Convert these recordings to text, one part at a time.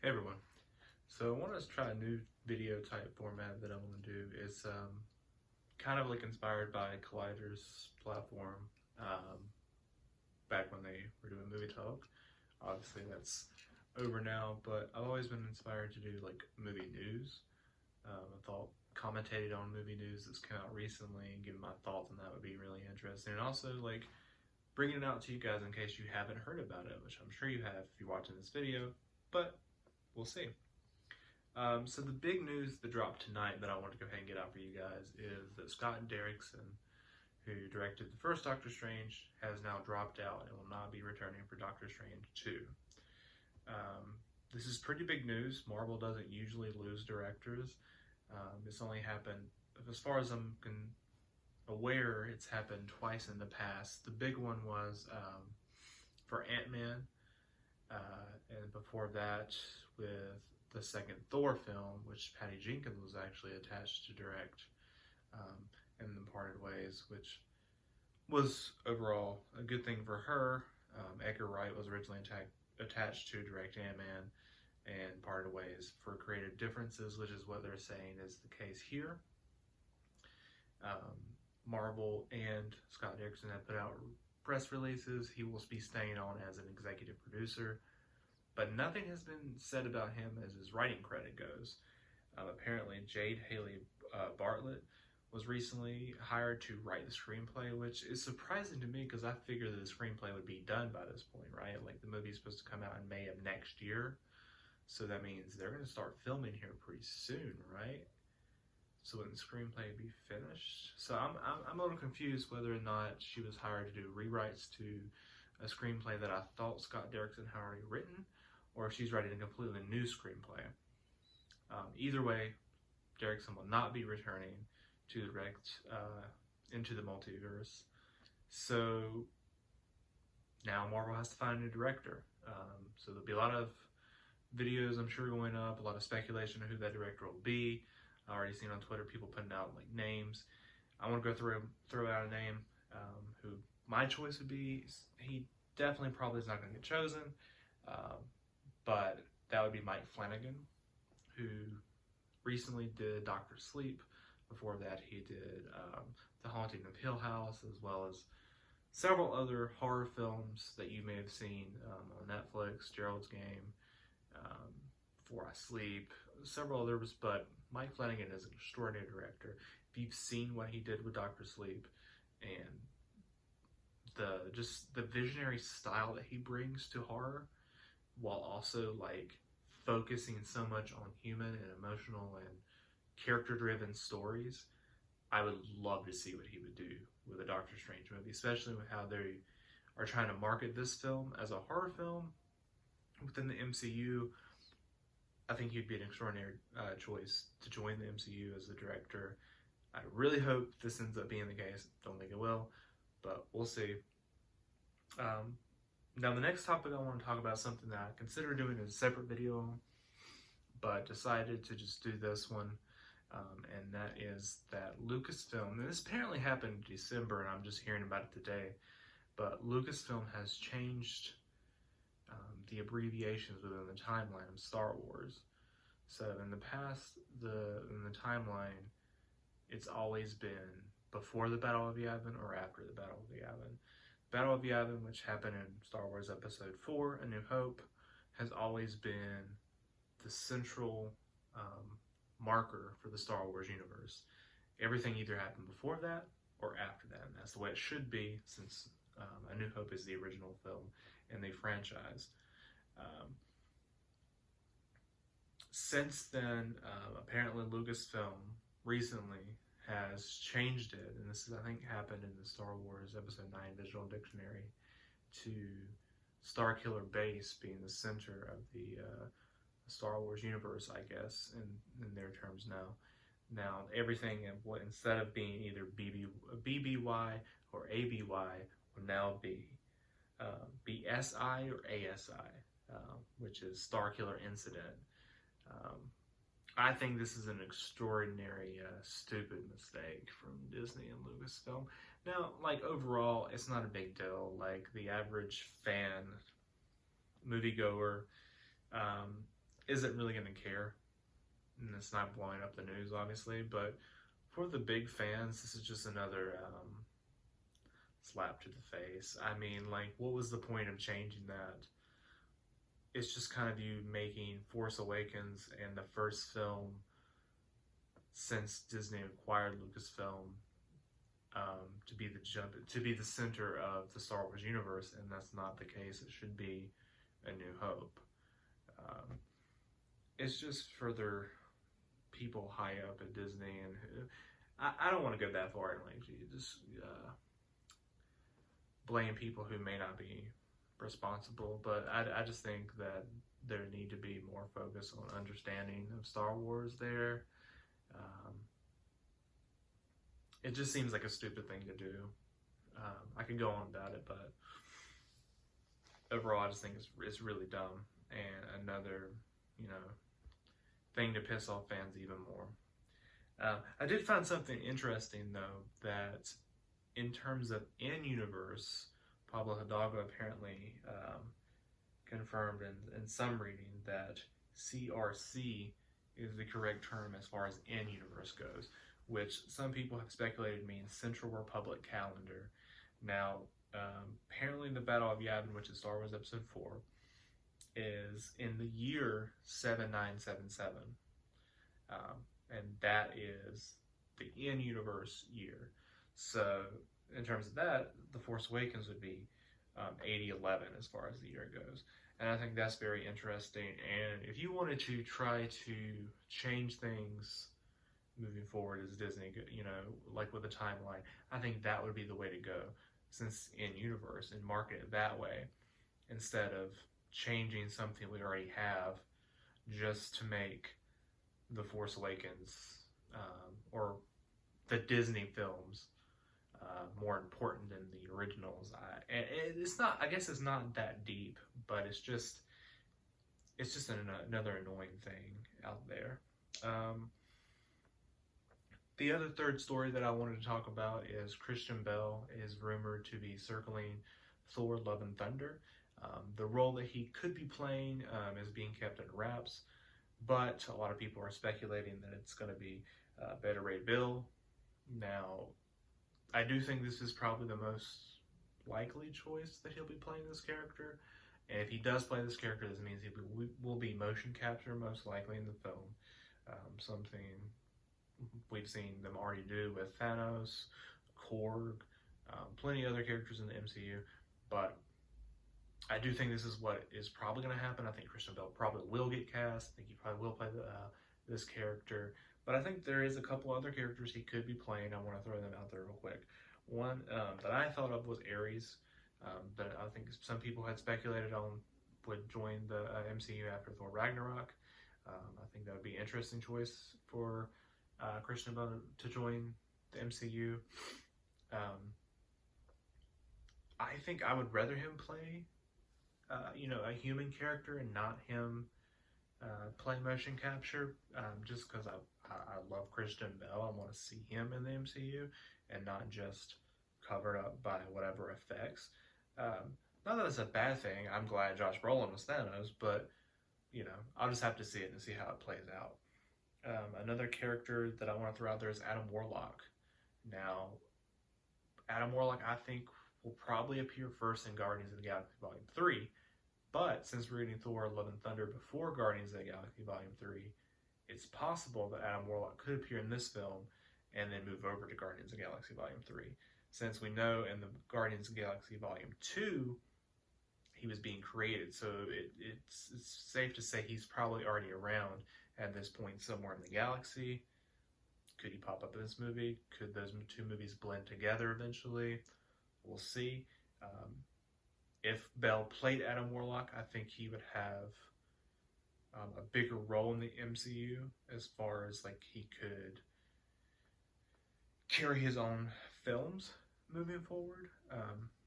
Hey everyone. So I want to try a new video type format that I want to do. It's kind of like inspired by Collider's platform um, back when they were doing movie talk. Obviously that's over now, but I've always been inspired to do like movie news. I thought commentating on movie news that's come out recently and giving my thoughts on that would be really interesting. And also like bringing it out to you guys in case you haven't heard about it, which I'm sure you have if you're watching this video, but we'll see. So the big news that dropped tonight that I want to go ahead and get out for you guys is that Scott Derrickson, who directed the first Doctor Strange, has now dropped out and will not be returning for Doctor Strange 2. This is pretty big news. Marvel doesn't usually lose directors. It's only happened, as far as I'm aware, it's happened twice in the past. The big one was for Ant-Man, and before that with the second Thor film, which Patty Jenkins was actually attached to direct, and then parted ways, which was overall a good thing for her. Edgar Wright was originally attached to direct Ant-Man and parted ways for creative differences, which is what they're saying is the case here. Marvel and Scott Derrickson have put out press releases. He will be staying on as an executive producer, but nothing has been said about him as his writing credit goes. Apparently, Jade Haley Bartlett was recently hired to write the screenplay, which is surprising to me because I figured that the screenplay would be done by this point, right? Like the movie's supposed to come out in May of next year, so that means they're going to start filming here pretty soon, right? So wouldn't the screenplay be finished? So I'm a little confused whether or not she was hired to do rewrites to a screenplay that I thought Scott Derrickson had already written, or if she's writing a completely new screenplay. Either way, Derrickson will not be returning to direct Into the Multiverse. So now Marvel has to find a new director. So there'll be a lot of videos, I'm sure, going up, a lot of speculation of who that director will be. I already seen on Twitter people putting out like names. I want to go throw out a name who my choice would be. He definitely probably is not going to get chosen, but that would be Mike Flanagan, who recently did Doctor Sleep. Before that, he did The Haunting of Hill House, as well as several other horror films that you may have seen on Netflix, Gerald's Game, Before I Sleep, several others, but Mike Flanagan is an extraordinary director. If you've seen what he did with Doctor Sleep and the visionary style that he brings to horror, while also like focusing so much on human and emotional and character-driven stories, I would love to see what he would do with a Doctor Strange movie, especially with how they are trying to market this film as a horror film within the MCU. I think he'd be an extraordinary choice to join the MCU as the director. I really hope this ends up being the case. Don't think it will, but we'll see. Now the next topic I want to talk about, something that I considered doing a separate video on, but decided to just do this one, and that is that Lucasfilm, and this apparently happened in December and I'm just hearing about it today, but Lucasfilm has changed the abbreviations within the timeline of Star Wars. So in the past, in the timeline, it's always been before the Battle of Yavin or after the Battle of Yavin. Battle of Yavin, which happened in Star Wars Episode 4, A New Hope, has always been the central marker for the Star Wars universe. Everything either happened before that or after that, and that's the way it should be, since A New Hope is the original film in the franchise. Since then, apparently Lucasfilm recently has changed it, and this is, I think, happened in the Star Wars Episode 9 Visual Dictionary, to Starkiller Base being the center of the Star Wars universe, I guess, in their terms now. Now, everything, instead of being either BBY or ABY, will now be BSI or ASI, which is Starkiller Incident. I think this is an extraordinary, stupid mistake from Disney and Lucasfilm. Now, like, overall, it's not a big deal. Like, the average fan, moviegoer, isn't really going to care. And it's not blowing up the news, obviously, but for the big fans, this is just another slap to the face. I mean, like, what was the point of changing that? It's just kind of you making Force Awakens and the first film since Disney acquired Lucasfilm to be the center of the Star Wars universe, and that's not the case. It should be A New Hope. It's just further people high up at Disney, and I don't want to go that far and like just blame people who may not be responsible, but I just think that there need to be more focus on understanding of Star Wars there. It just seems like a stupid thing to do. I could go on about it, but overall I just think it's really dumb, and another, thing to piss off fans even more. I did find something interesting, though, that in terms of in-universe, Pablo Hidalgo apparently confirmed in some reading that CRC is the correct term as far as in-universe goes, which some people have speculated means Central Republic calendar. Now, apparently the Battle of Yavin, which is Star Wars Episode 4, is in the year 7977. And that is the in-universe year. So, in terms of that, The Force Awakens would be 8011 as far as the year goes. And I think that's very interesting. And if you wanted to try to change things moving forward as Disney, like with a timeline, I think that would be the way to go, since in-universe, and market it that way, instead of changing something we already have just to make The Force Awakens or the Disney films more important than the originals. And it's not, I guess it's not that deep, but it's just another annoying thing out there. The other third story that I wanted to talk about is Christian Bale is rumored to be circling Thor: Love and Thunder. The role that he could be playing is being kept in wraps, but a lot of people are speculating that it's going to be Beta Ray Bill. Now, I do think this is probably the most likely choice that he'll be playing this character. And if he does play this character, this means he will be motion capture most likely in the film. Something we've seen them already do with Thanos, Korg, plenty of other characters in the MCU. But I do think this is what is probably going to happen. I think Christian Bale probably will get cast. I think he probably will play this character. But I think there is a couple other characters he could be playing. I want to throw them out there real quick. One that I thought of was Ares, that I think some people had speculated on would join the MCU after Thor Ragnarok. I think that would be an interesting choice for Christian Bale to join the MCU. I think I would rather him play, a human character and not him play motion capture, just because I love Christian Bale. I want to see him in the MCU and not just covered up by whatever effects. Not that it's a bad thing. I'm glad Josh Brolin was Thanos, but I'll just have to see it and see how it plays out. Another character that I want to throw out there is Adam Warlock. Now, Adam Warlock, I think, will probably appear first in Guardians of the Galaxy Volume 3, but since we're getting Thor: Love and Thunder before Guardians of the Galaxy Volume 3, it's possible that Adam Warlock could appear in this film and then move over to Guardians of the Galaxy Volume 3. Since we know in the Guardians of the Galaxy Volume 2, he was being created, so it's safe to say he's probably already around at this point somewhere in the galaxy. Could he pop up in this movie? Could those two movies blend together eventually? We'll see. If Bale played Adam Warlock, I think he would have a bigger role in the MCU as far as he could carry his own films moving forward.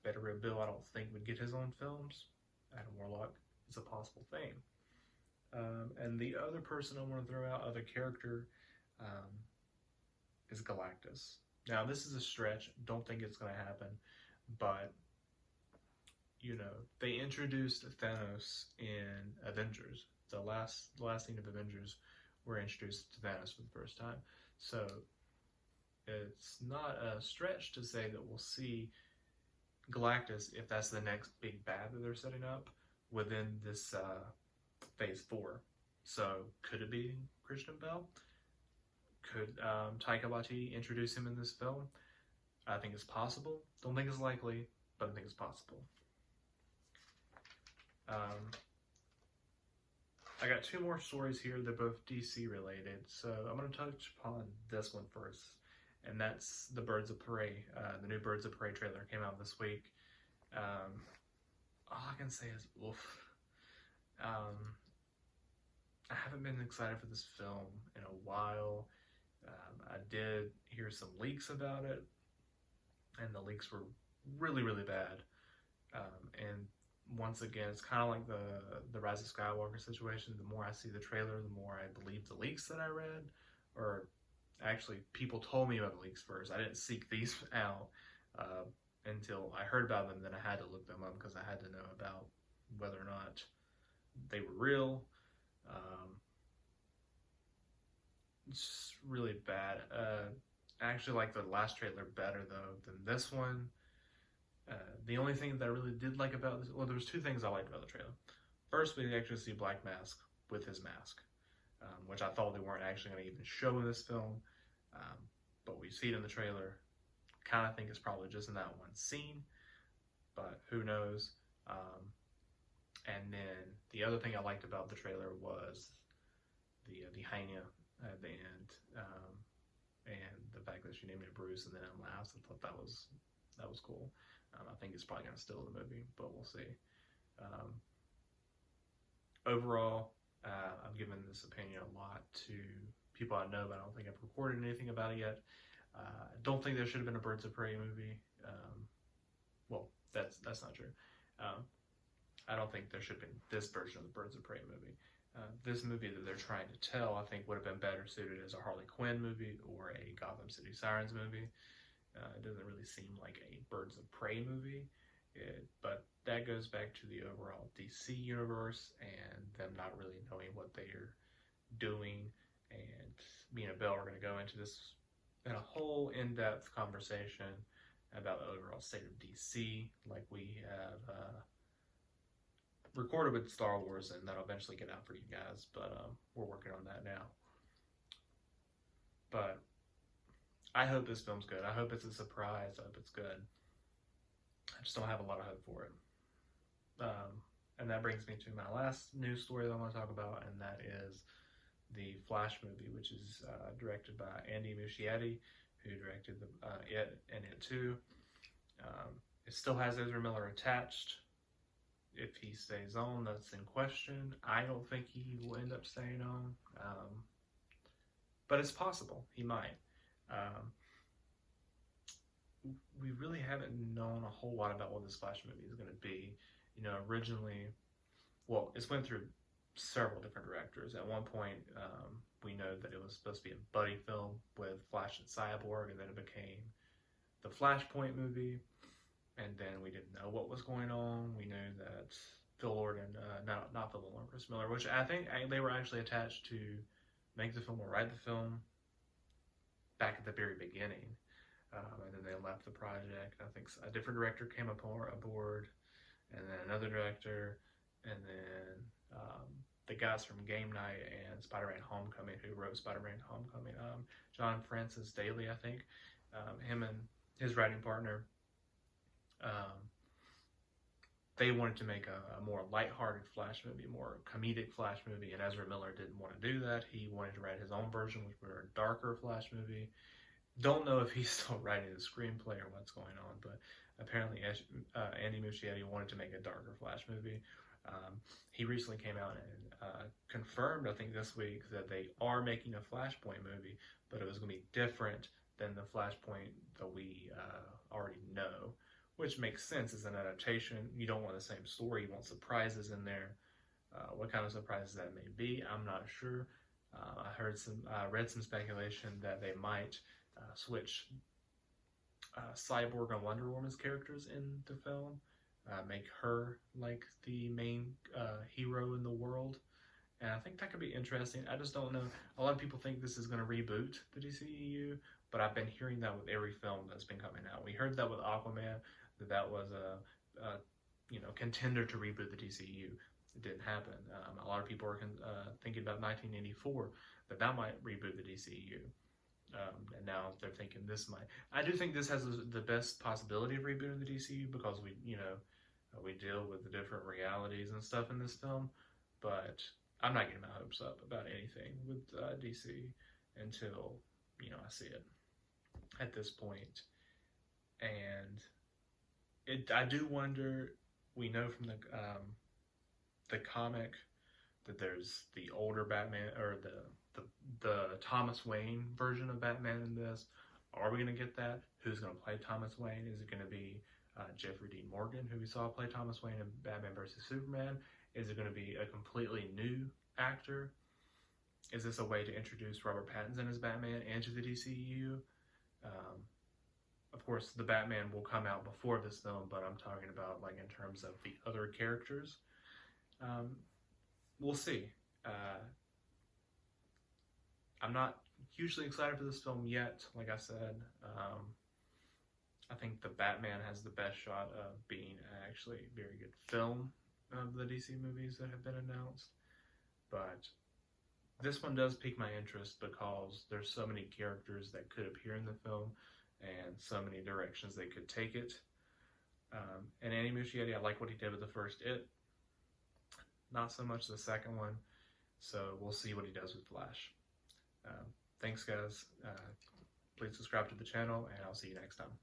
Beta Ray Bill, I don't think, would get his own films. Adam Warlock is a possible thing. And the other person I want to throw out, other character, is Galactus. Now, this is a stretch. Don't think it's going to happen. But, they introduced Thanos in Avengers. The last scene of Avengers, we're introduced to Thanos for the first time. So it's not a stretch to say that we'll see Galactus, if that's the next big bad that they're setting up, within this Phase 4. So could it be Christian Bale? Could Taika Waititi introduce him in this film? I think it's possible. Don't think it's likely, but I think it's possible. I got two more stories here. They're both DC related. So I'm going to touch upon this one first. And that's the Birds of Prey. The new Birds of Prey trailer came out this week. All I can say is oof. I haven't been excited for this film in a while. I did hear some leaks about it, and the leaks were really, really bad. And once again, it's kind of like the Rise of Skywalker situation. The more I see the trailer, the more I believe the leaks that I read. Or actually, people told me about the leaks first. I didn't seek these out until I heard about them. Then I had to look them up because I had to know about whether or not they were real. It's really bad. I actually like the last trailer better though than this one. The only thing that I really did like about this, well, there was two things I liked about the trailer. First, we actually see Black Mask with his mask, which I thought they weren't actually going to even show in this film, but we see it in the trailer. Kind of think it's probably just in that one scene, but who knows. And then the other thing I liked about the trailer was the hyena at the end, and the fact that she named it Bruce and then it laughs. I thought that was cool. I think it's probably going to steal the movie, but we'll see. Overall, I've given this opinion a lot to people I know, but I don't think I've recorded anything about it yet. I don't think there should have been a Birds of Prey movie. Well, that's not true. I don't think there should have been this version of the Birds of Prey movie. This movie that they're trying to tell, I think, would have been better suited as a Harley Quinn movie or a Gotham City Sirens movie. It doesn't really seem like a Birds of Prey movie, but that goes back to the overall DC universe and them not really knowing what they're doing. And me and Bale are going to go into this in a whole in-depth conversation about the overall state of DC, like we have recorded with Star Wars, and that'll eventually get out for you guys, but we're working on that now. But I hope this film's good. I hope it's a surprise. I hope it's good. I just don't have a lot of hope for it. And that brings me to my last news story that I want to talk about, and that is the Flash movie, which is directed by Andy Muschietti, who directed It and It Too. It still has Ezra Miller attached. If he stays on, that's in question. I don't think he will end up staying on, but it's possible he might. We really haven't known a whole lot about what this Flash movie is going to be. You know, originally, well, it's went through several different directors. At one point, we know that it was supposed to be a buddy film with Flash and Cyborg, and then it became the Flashpoint movie. And then we didn't know what was going on. We knew that Phil Lord and, not Phil Lord, Chris Miller, which I think they were actually attached to make the film or write the film back at the very beginning. And then they left the project. I think a different director came aboard, and then another director, and then the guys from Game Night and Spider-Man Homecoming, who wrote Spider-Man Homecoming, John Francis Daly, I think, him and his writing partner, they wanted to make a more lighthearted Flash movie, more comedic Flash movie, and Ezra Miller didn't want to do that. He wanted to write his own version, which was a darker Flash movie. Don't know if he's still writing the screenplay or what's going on, but apparently Andy Muschietti wanted to make a darker Flash movie. He recently came out and confirmed, I think this week, that they are making a Flashpoint movie, but it was going to be different than the Flashpoint that we already know, which makes sense as an adaptation. You don't want the same story, you want surprises in there. What kind of surprises that may be, I'm not sure. I read some speculation that they might switch Cyborg and Wonder Woman's characters in the film. make her like the main hero in the world. And I think that could be interesting. I just don't know. A lot of people think this is going to reboot the DCEU, but I've been hearing that with every film that's been coming out. We heard that with Aquaman, that was a contender to reboot the DCEU. It didn't happen. A lot of people are thinking about 1984, that might reboot the DCEU. And now they're thinking this might. I do think this has the best possibility of rebooting the DCU because we deal with the different realities and stuff in this film. But I'm not getting my hopes up about anything with DC until I see it at this point. And I do wonder. We know from the comic that there's the older Batman, or the Thomas Wayne version of Batman in this. Are we going to get that? Who's going to play Thomas Wayne? Is it going to be Jeffrey Dean Morgan, who we saw play Thomas Wayne in Batman vs. Superman? Is it going to be a completely new actor? Is this a way to introduce Robert Pattinson as Batman into the DCU? Of course, the Batman will come out before this film, but I'm talking about like in terms of the other characters. We'll see. I'm not hugely excited for this film yet. Like I said, I think the Batman has the best shot of being actually a very good film of the DC movies that have been announced. But this one does pique my interest because there's so many characters that could appear in the film and so many directions they could take it. And Andy Muschietti, I like what he did with the first It. Not so much the second one. So we'll see what he does with Flash. Thanks, guys. Please subscribe to the channel, and I'll see you next time.